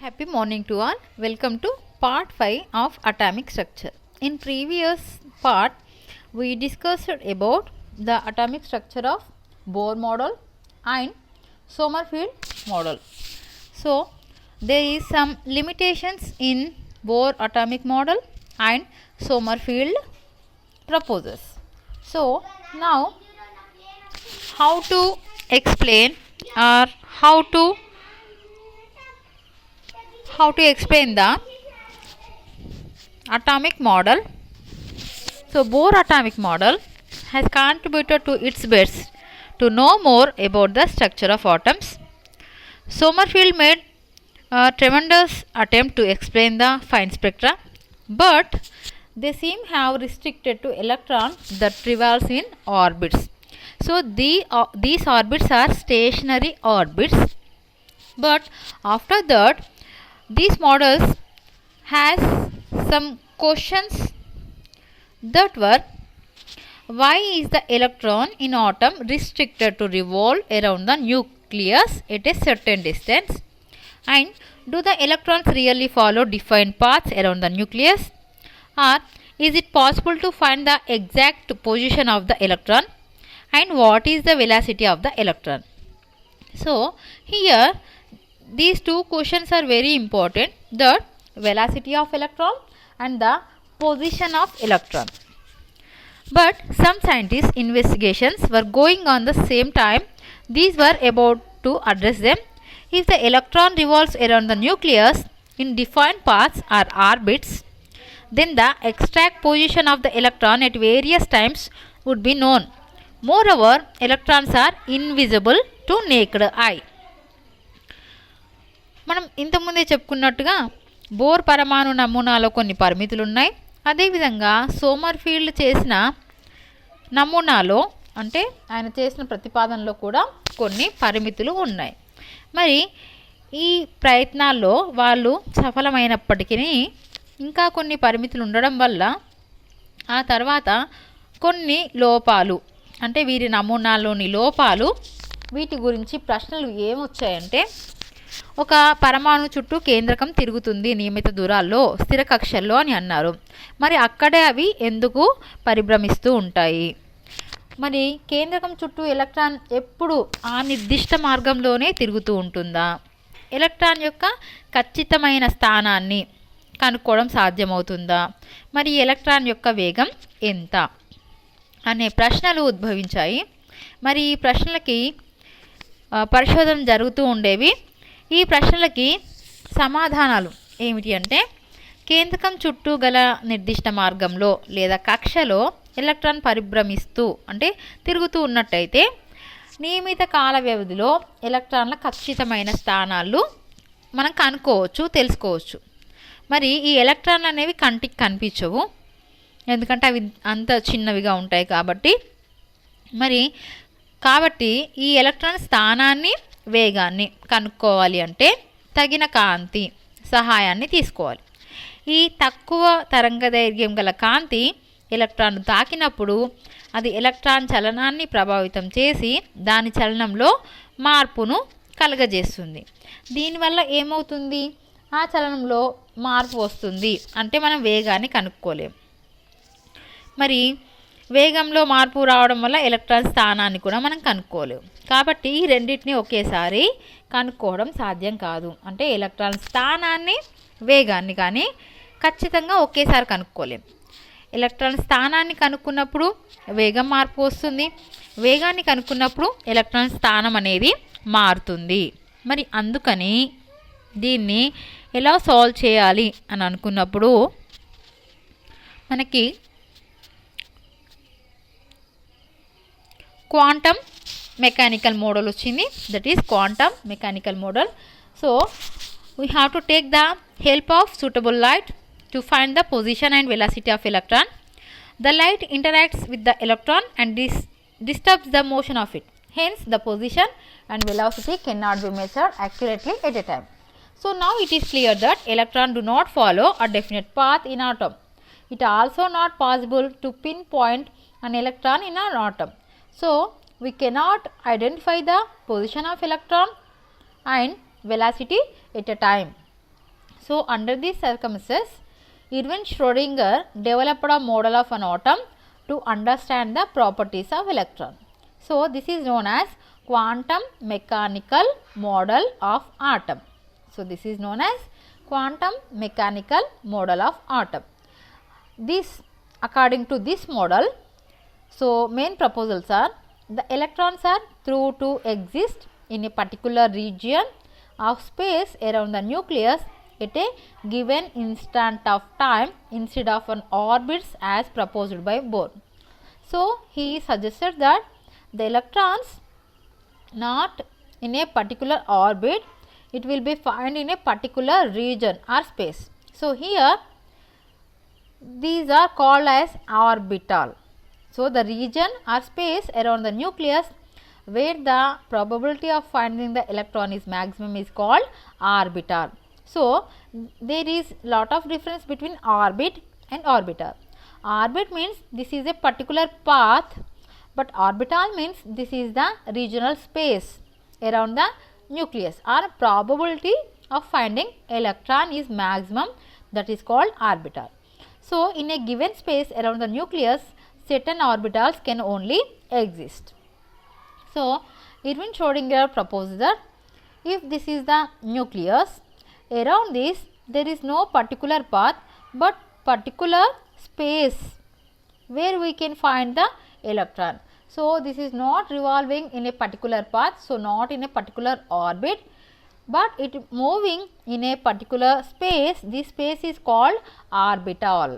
Happy morning to all. Welcome to part 5 of atomic structure. In previous part we discussed about the atomic structure of Bohr model and Sommerfeld model. So there is some limitations in Bohr atomic model and Sommerfeld proposals. So now how to explain or how to explain the atomic model. So Bohr atomic model has contributed to its best to know more about the structure of atoms. Sommerfeld made a tremendous attempt to explain the fine spectra, but they seem have restricted to electron that revolves in orbits. So these orbits are stationary orbits, but after that these models has some questions that were: why is the electron in atom restricted to revolve around the nucleus at a certain distance, and do the electrons really follow defined paths around the nucleus, or is it possible to find the exact position of the electron, and what is the velocity of the electron? So here these two questions are very important: the velocity of electron and the position of electron. But some scientists' investigations were going on the same time. These were about to address them. If the electron revolves around the nucleus in defined paths or orbits, then the exact position of the electron at various times would be known. Moreover, electrons are invisible to naked eye. మనం ఇంతకుముందే చెప్పుకున్నట్టుగా bore పరమాణు నమూనాలో కొన్ని పరిమితులు ఉన్నాయి. అదేవిధంగా Sommerfeld చేసిన నమూనాలో, అంటే ఆయన చేసిన ప్రతిపాదనలో కూడా కొన్ని పరిమితులు ఉన్నాయి. మరి ఈ ప్రయత్నాల్లో వాళ్ళు సఫలమైనప్పటికీ ఇంకా కొన్ని పరిమితులు ఉండడం వల్ల ఆ తర్వాత కొన్ని లోపాలు, అంటే వీరి నమూనాలోని లోపాలు, వీటి గురించి ప్రశ్నలు ఏమొచ్చాయంటే, ఒక పరమాణు చుట్టూ కేంద్రకం తిరుగుతుంది నియమిత దూరాల్లో స్థిర కక్షల్లో అని అన్నారు. మరి అక్కడే అవి ఎందుకు పరిభ్రమిస్తూ ఉంటాయి? మరి కేంద్రకం చుట్టూ ఎలక్ట్రాన్ ఎప్పుడు ఆ నిర్దిష్ట మార్గంలోనే తిరుగుతూ ఉంటుందా? ఎలక్ట్రాన్ యొక్క ఖచ్చితమైన స్థానాన్ని కనుక్కోవడం సాధ్యమవుతుందా? మరి ఎలక్ట్రాన్ యొక్క వేగం ఎంత అనే ప్రశ్నలు ఉద్భవించాయి. మరి ఈ ప్రశ్నలకి పరిశోధన జరుగుతూ ఉండేవి. ఈ ప్రశ్నలకి సమాధానాలు ఏమిటి అంటే, కేంద్రకం చుట్టూ గల నిర్దిష్ట మార్గంలో లేదా కక్షలో ఎలక్ట్రాన్ పరిభ్రమిస్తూ, అంటే తిరుగుతూ ఉన్నట్టయితే నియమిత కాల వ్యవధిలో ఎలక్ట్రాన్ల ఖచ్చితమైన స్థానాలు మనం కనుక్కోవచ్చు, తెలుసుకోవచ్చు. మరి ఈ ఎలక్ట్రాన్లు అనేవి కంటికి కనిపించవు, ఎందుకంటే అవి అంత చిన్నవిగా ఉంటాయి కాబట్టి. కాబట్టి ఈ ఎలక్ట్రాన్ స్థానాన్ని, వేగాన్ని కనుక్కోవాలి అంటే తగిన కాంతి సహాయాన్ని తీసుకోవాలి. ఈ తక్కువ తరంగదైర్ఘ్యం గల కాంతి ఎలక్ట్రాన్ తాకినప్పుడు అది ఎలక్ట్రాన్ చలనాన్ని ప్రభావితం చేసి దాని చలనంలో మార్పును కలుగజేస్తుంది. దీనివల్ల ఏమవుతుంది? ఆ చలనంలో మార్పు వస్తుంది, అంటే మనం వేగాన్ని కనుక్కోలేం. మరి వేగంలో మార్పు రావడం వల్ల ఎలక్ట్రాన్ స్థానాన్ని కూడా మనం కనుక్కోలేం. కాబట్టి ఈ రెండింటిని ఒకేసారి కనుక్కోవడం సాధ్యం కాదు. అంటే ఎలక్ట్రాన్ స్థానాన్ని, వేగాన్ని కానీ ఖచ్చితంగా ఒకేసారి కనుక్కోలేం. ఎలక్ట్రాన్ స్థానాన్ని కనుక్కున్నప్పుడు వేగం మార్పు వస్తుంది, వేగాన్ని కనుక్కున్నప్పుడు ఎలక్ట్రాన్ స్థానం అనేది మారుతుంది. మరి అందుకని దీన్ని ఎలా సాల్వ్ చేయాలి అని అనుకున్నప్పుడు మనకి క్వాంటమ్ మెకానికల్ మోడల్ వచ్చింది, that is quantum mechanical model. So we have to take the help of suitable light to find the position and velocity of electron. The light interacts with the electron and disturbs the motion of it. Hence the position and velocity cannot be measured accurately at a time. So now it is clear that electrons do not follow a definite path in atom. It also not possible to pinpoint an electron in an atom. So we cannot identify the position of electron and velocity at a time. So under these circumstances, Erwin Schrödinger developed a model of an atom to understand the properties of electron. So this is known as quantum mechanical model of atom. So this is known as quantum mechanical model of atom. This, according to this model, so main proposals are the electrons are through to exist in a particular region of space around the nucleus at a given instant of time instead of an orbits as proposed by Bohr. So he suggested that the electrons not in a particular orbit, it will be found in a particular region or space. So here these are called as orbital. So the region or space around the nucleus where the probability of finding the electron is maximum is called orbital. So there is lot of difference between orbit and orbital. Orbit means this is a particular path, but orbital means this is the regional space around the nucleus, or probability of finding electron is maximum, that is called orbital. So in a given space around the nucleus, certain orbitals can only exist. So Erwin Schrödinger proposed that if this is the nucleus, around this there is no particular path but particular space where we can find the electron. So this is not revolving in a particular path, so not in a particular orbit, but it moving in a particular space. This space is called orbital.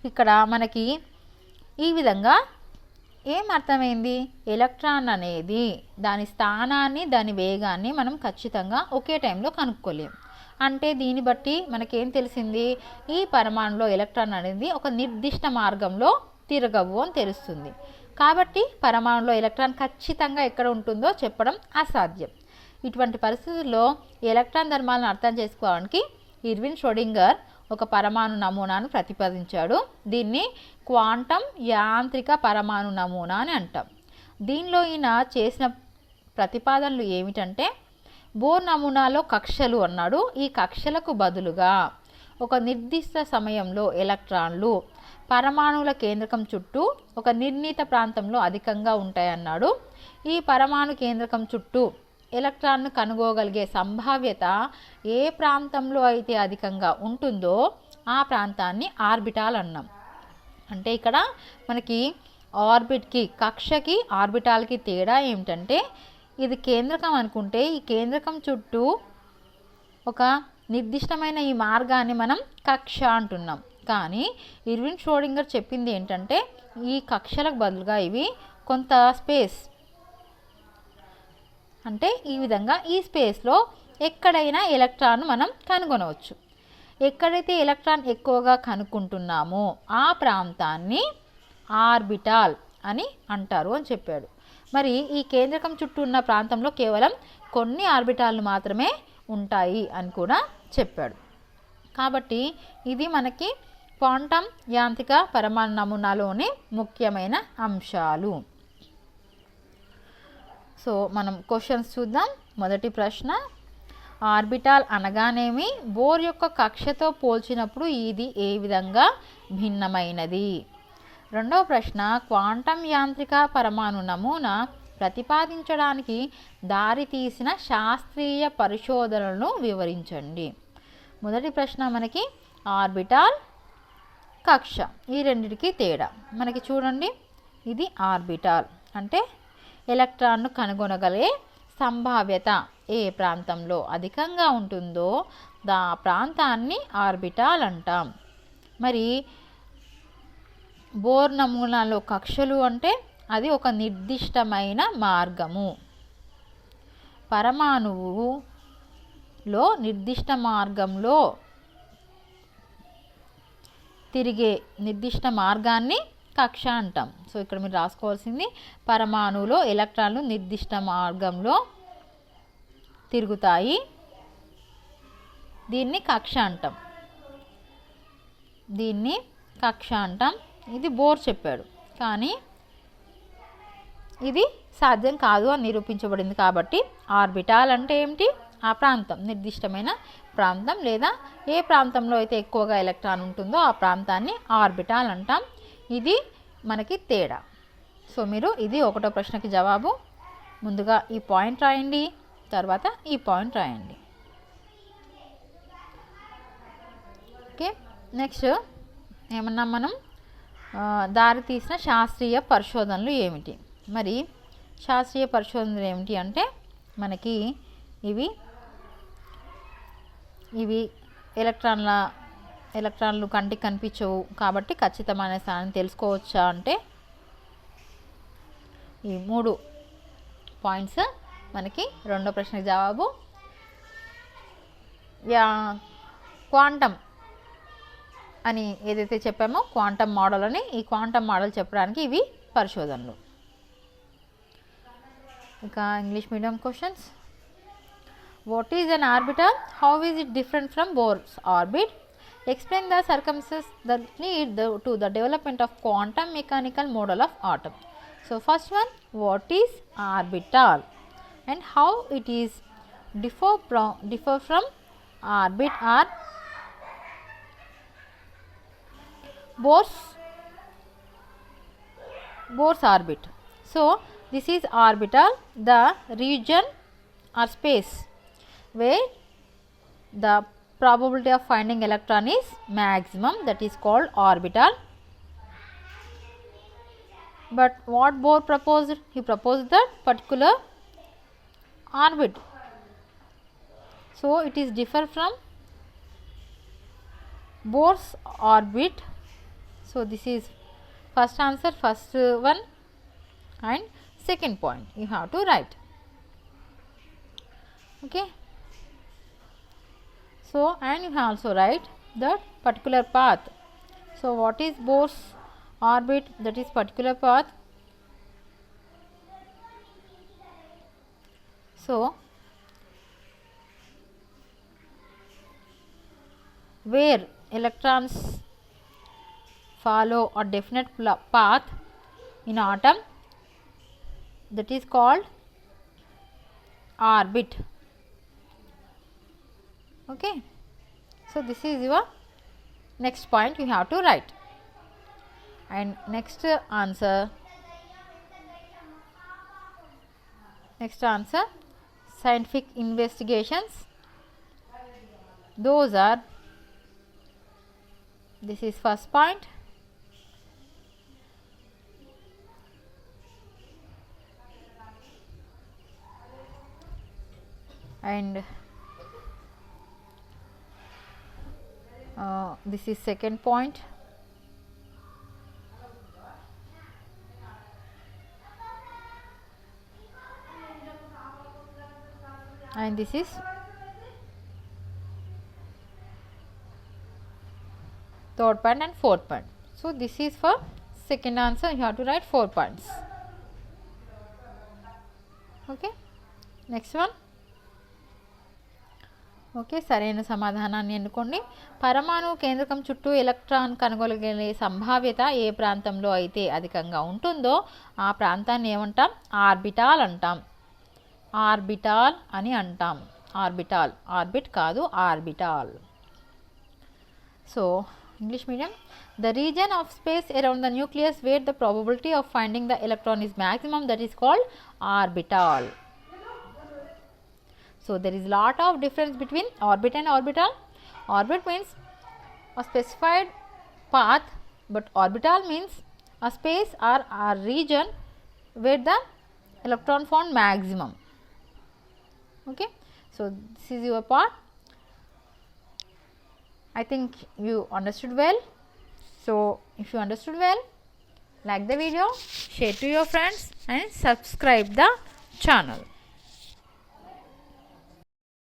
ఇక్కడ మనకి ఈ విధంగా ఏం అర్థమైంది, electron అనేది దాని స్థానాన్ని దాని వేగాన్ని మనం ఖచ్చితంగా ఒకే టైంలో కనుక్కోలేం. అంటే దీన్ని బట్టి మనకేం తెలిసింది, ఈ పరమాణులో ఎలక్ట్రాన్ అనేది ఒక నిర్దిష్ట మార్గంలో తిరగవు అని తెలుస్తుంది. కాబట్టి పరమాణులో ఎలక్ట్రాన్ ఖచ్చితంగా ఎక్కడ ఉంటుందో చెప్పడం అసాధ్యం. ఇటువంటి పరిస్థితుల్లో ఎలక్ట్రాన్ ధర్మాలను అర్థం చేసుకోవడానికి ఇర్విన్ ష్రోడింగర్ ఒక పరమాణు నమూనాను ప్రతిపాదించాడు. దీన్ని క్వాంటం యాంత్రిక పరమాణు నమూనా అని అంటాం. దీనిలో ఈయన చేసిన ప్రతిపాదనలు ఏమిటంటే, బోర్ నమూనాలో కక్షలు అన్నాడు. ఈ కక్షలకు బదులుగా ఒక నిర్దిష్ట సమయంలో ఎలక్ట్రాన్లు పరమాణువుల కేంద్రకం చుట్టూ ఒక నిర్ణీత ప్రాంతంలో అధికంగా ఉంటాయన్నాడు. ఈ పరమాణు కేంద్రకం చుట్టూ ఎలక్ట్రాన్ను కనుగోగలిగే సంభావ్యత ఏ ప్రాంతంలో అయితే అధికంగా ఉంటుందో ఆ ప్రాంతాన్ని ఆర్బిటాల్ అన్నాం. అంటే ఇక్కడ మనకి ఆర్బిట్కి, కక్షకి ఆర్బిటాల్కి తేడా ఏమిటంటే, ఇది కేంద్రకం అనుకుంటే ఈ కేంద్రకం చుట్టూ ఒక నిర్దిష్టమైన ఈ మార్గాన్ని మనం కక్ష అంటున్నాం. కానీ ఇర్విన్ ష్రోడింగర్ చెప్పింది ఏంటంటే, ఈ కక్షలకు బదులుగా ఇవి కొంత స్పేస్, అంటే ఈ విధంగా ఈ స్పేస్లో ఎక్కడైనా ఎలక్ట్రాన్ మనం కనుగొనవచ్చు. ఎక్కడైతే ఎలక్ట్రాన్ ఎక్కువగా కనుక్కుంటున్నామో ఆ ప్రాంతాన్ని ఆర్బిటాల్ అని అంటారు అని చెప్పాడు. మరి ఈ కేంద్రకం చుట్టూ ఉన్న ప్రాంతంలో కేవలం కొన్ని ఆర్బిటాల్లు మాత్రమే ఉంటాయి అని కూడా చెప్పాడు. కాబట్టి ఇది మనకి క్వాంటం యాంత్రిక పరమాణు నమూనాలోని ముఖ్యమైన అంశాలు. సో మనం క్వశ్చన్స్ చూద్దాం. మొదటి ప్రశ్న, ఆర్బిటాల్ అనగానేమి, బోర్ యొక్క కక్షతో పోల్చినప్పుడు ఇది ఏ విధంగా భిన్నమైనది? రెండవ ప్రశ్న, క్వాంటం యాంత్రిక పరమాణు నమూనా ప్రతిపాదించడానికి దారితీసిన శాస్త్రీయ పరిశోధనలను వివరించండి. మొదటి ప్రశ్న మనకి ఆర్బిటాల్, కక్ష, ఈ రెండిటికి తేడా మనకి చూడండి. ఇది ఆర్బిటాల్ అంటే ఎలక్ట్రాన్ను కనుగొనగలిగే సంభావ్యత ఏ ప్రాంతంలో అధికంగా ఉంటుందో ఆ ప్రాంతాన్ని ఆర్బిటాల్ అంటాం. మరి బోర్ నమూనాలో కక్షలు అంటే అది ఒక నిర్దిష్టమైన మార్గము. పరమాణువులో నిర్దిష్ట మార్గంలో తిరిగే నిర్దిష్ట మార్గాన్ని కక్ష అంటాం. సో ఇక్కడ మీరు రాసుకోవాల్సింది, పరమాణువులో ఎలక్ట్రాన్లు నిర్దిష్ట మార్గంలో తిరుగుతాయి, దీన్ని కక్ష అంటాం. దీన్ని కక్ష అంటాం. ఇది బోర్ చెప్పాడు. కానీ ఇది సాధ్యం కాదు అని నిరూపించబడింది. కాబట్టి ఆర్బిటాల్ అంటే ఏమిటి? ఆ ప్రాంతం, నిర్దిష్టమైన ప్రాంతం లేదా ఏ ప్రాంతంలో అయితే ఎక్కువగా ఎలక్ట్రాన్ ఉంటుందో ఆ ప్రాంతాన్ని ఆర్బిటాల్ అంటాం. ఇది మనకి తేడా. సో మీరు ఇది ఒకటో ప్రశ్నకి జవాబు. ముందుగా ఈ పాయింట్ రాయండి, తర్వాత ఈ పాయింట్ రాయండి. ఓకే, నెక్స్ట్ ఏమన్నాం మనం? దారి తీసిన శాస్త్రీయ పరిశోధనలు ఏమిటి? మరి శాస్త్రీయ పరిశోధనలు ఏమిటి అంటే మనకి ఇవి ఎలక్ట్రాన్లు కంటికి కనిపించవు కాబట్టి ఖచ్చితమైన స్థానం తెలుసుకోవచ్చా అంటే ఈ 3 పాయింట్స్ మనకి రెండో ప్రశ్నకి జవాబు. క్వాంటం అని ఏదైతే చెప్పామో క్వాంటం మోడల్ అని, ఈ క్వాంటం మోడల్ చెప్పడానికి ఇవి పరిశోధనలు. ఇక English medium questions. What is an orbital? How is it different from Bohr's orbit? Explain the circumstances that lead to the development of quantum mechanical model of atom. So first one, what is orbital and how it is differ from orbit or Bohr's orbit. So this is orbital, the region or space where the probability of finding electron is maximum, that is called orbital. But what Bohr proposed? He proposed that particular orbit. So it is differ from Bohr's orbit. So this is first answer, first one, and second point you have to write. Okay. So and you have also write that particular path. So what is Bohr's orbit? That is particular path. So where electrons follow a definite path in atom, that is called orbit. Okay, so this is your next point you have to write. And next answer, scientific investigations, those are, this is first point. And this is second point. And this is third point and fourth point. So this is for second answer, you have to write 4 points. Okay, next one. Okay, సరైన సమాధానాన్ని ఎన్నుకోండి. పరమాణు కేంద్రకం చుట్టూ electron కనుగొనగలిగే సంభావ్యత ఏ ప్రాంతంలో అయితే అధికంగా ఉంటుందో ఆ ప్రాంతాన్ని ఏమంటాం? ఆర్బిటాల్ అంటాం. ఆర్బిటాల్ అని అంటాం. ఆర్బిటాల్, ఆర్బిట్ కాదు, orbital. So English medium, the reason of space around the nucleus wear the probability of finding the electron is maximum, that is called orbital. So there is lot of difference between orbit and orbital. Orbit means a specified path, but orbital means a space or a region where the electron found maximum. Okay, so this is your part. I think you understood well. So if you understood well, like the video, share to your friends and subscribe the channel.